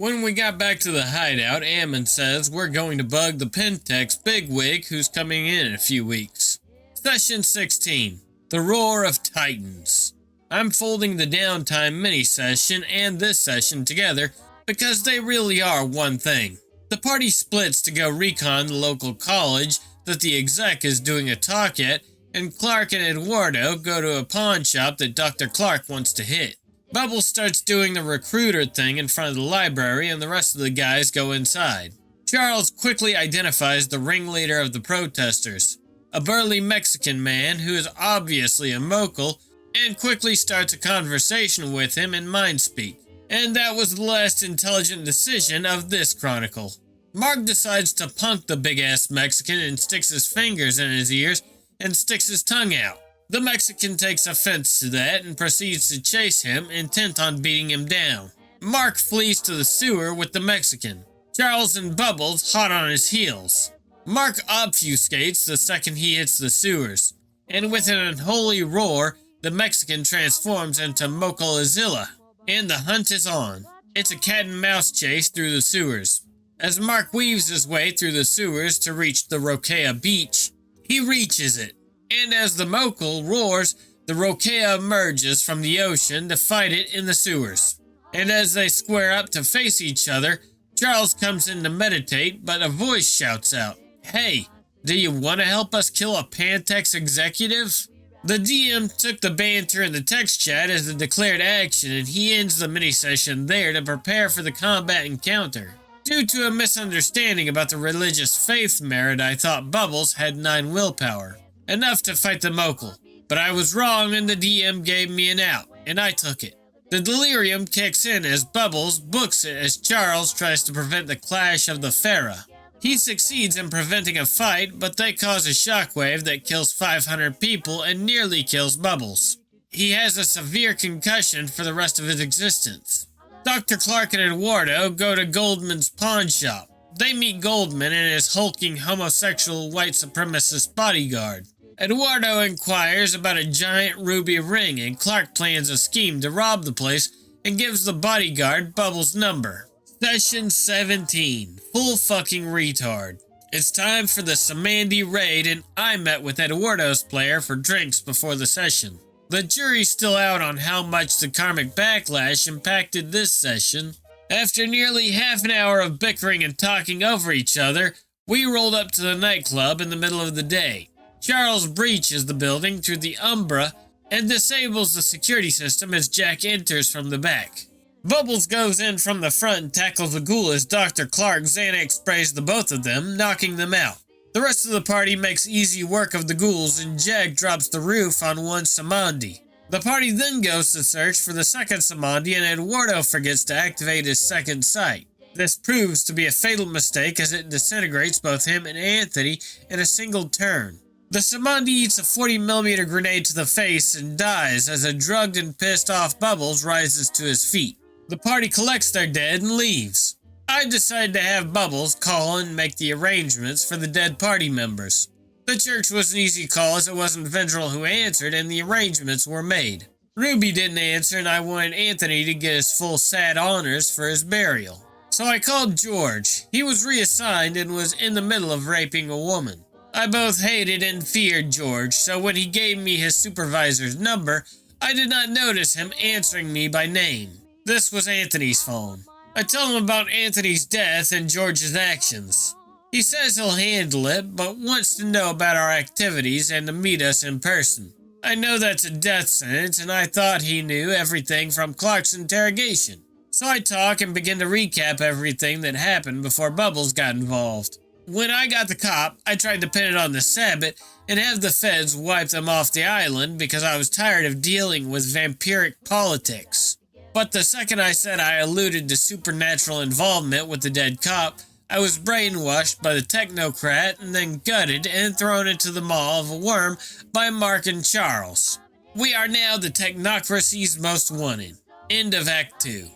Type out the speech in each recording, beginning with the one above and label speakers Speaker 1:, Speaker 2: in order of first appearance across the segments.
Speaker 1: When we got back to the hideout, Ammon says we're going to bug the Pentex bigwig who's coming in a few weeks. Session 16. The Roar of Titans. I'm folding the downtime mini-session and this session together because they really are one thing. The party splits to go recon the local college that the exec is doing a talk at, and Clark and Eduardo go to a pawn shop that Dr. Clark wants to hit. Bubbles starts doing the recruiter thing in front of the library and the rest of the guys go inside. Charles quickly identifies the ringleader of the protesters, a burly Mexican man who is obviously a mokel, and quickly starts a conversation with him in mind speak. And that was the last intelligent decision of this chronicle. Mark decides to punk the big-ass Mexican and sticks his fingers in his ears and sticks his tongue out. The Mexican takes offense to that and proceeds to chase him, intent on beating him down. Mark flees to the sewer with the Mexican. Charles and Bubbles hot on his heels. Mark obfuscates the second he hits the sewers, and with an unholy roar, the Mexican transforms into Mokolazilla, and the hunt is on. It's a cat and mouse chase through the sewers. As Mark weaves his way through the sewers to reach the Roquea beach, he reaches it. And as the Mokel roars, the Roquea emerges from the ocean to fight it in the sewers. And as they square up to face each other, Charles comes in to meditate, but a voice shouts out, "Hey, do you want to help us kill a Pantex executive?" The DM took the banter in the text chat as a declared action, and he ends the mini-session there to prepare for the combat encounter. Due to a misunderstanding about the religious faith merit, I thought Bubbles had 9 willpower. Enough to fight the Mokel, but I was wrong and the DM gave me an out, and I took it. The delirium kicks in as Bubbles books it as Charles tries to prevent the clash of the Farah. He succeeds in preventing a fight, but they cause a shockwave that kills 500 people and nearly kills Bubbles. He has a severe concussion for the rest of his existence. Dr. Clark and Eduardo go to Goldman's pawn shop. They meet Goldman and his hulking homosexual white supremacist bodyguard. Eduardo inquires about a giant ruby ring, and Clark plans a scheme to rob the place and gives the bodyguard Bubbles' number. Session 17. Full fucking retard. It's time for the Samandi raid, and I met with Eduardo's player for drinks before the session. The jury's still out on how much the karmic backlash impacted this session. After nearly half an hour of bickering and talking over each other, we rolled up to the nightclub in the middle of the day. Charles breaches the building through the Umbra and disables the security system as Jack enters from the back. Bubbles goes in from the front and tackles the ghoul as Dr. Clark Xanax sprays the both of them, knocking them out. The rest of the party makes easy work of the ghouls and Jack drops the roof on one Samandi. The party then goes to search for the second Samandi and Eduardo forgets to activate his second sight. This proves to be a fatal mistake as it disintegrates both him and Anthony in a single turn. The Samandi eats a 40mm grenade to the face and dies as a drugged and pissed off Bubbles rises to his feet. The party collects their dead and leaves. I decided to have Bubbles call and make the arrangements for the dead party members. The church was an easy call as it wasn't Vendrell who answered and the arrangements were made. Ruby didn't answer and I wanted Anthony to get his full sad honors for his burial. So I called George. He was reassigned and was in the middle of raping a woman. I both hated and feared George, so when he gave me his supervisor's number, I did not notice him answering me by name. This was Anthony's phone. I tell him about Anthony's death and George's actions. He says he'll handle it, but wants to know about our activities and to meet us in person. I know that's a death sentence, and I thought he knew everything from Clark's interrogation. So I talk and begin to recap everything that happened before Bubbles got involved. When I got the cop, I tried to pin it on the Sabbath and have the feds wipe them off the island because I was tired of dealing with vampiric politics. But the second I said I alluded to supernatural involvement with the dead cop, I was brainwashed by the technocrat and then gutted and thrown into the maw of a worm by Mark and Charles. We are now the technocracy's most wanted. End of Act 2.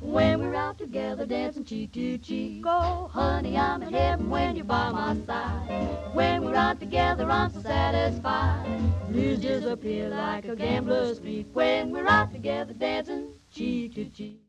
Speaker 2: When we're out together dancing cheek to cheek. Oh, honey, I'm in heaven when you're by my side. When we're out together, I'm so satisfied. Blues disappear like a gambler's streak. When we're out together dancing cheek to cheek.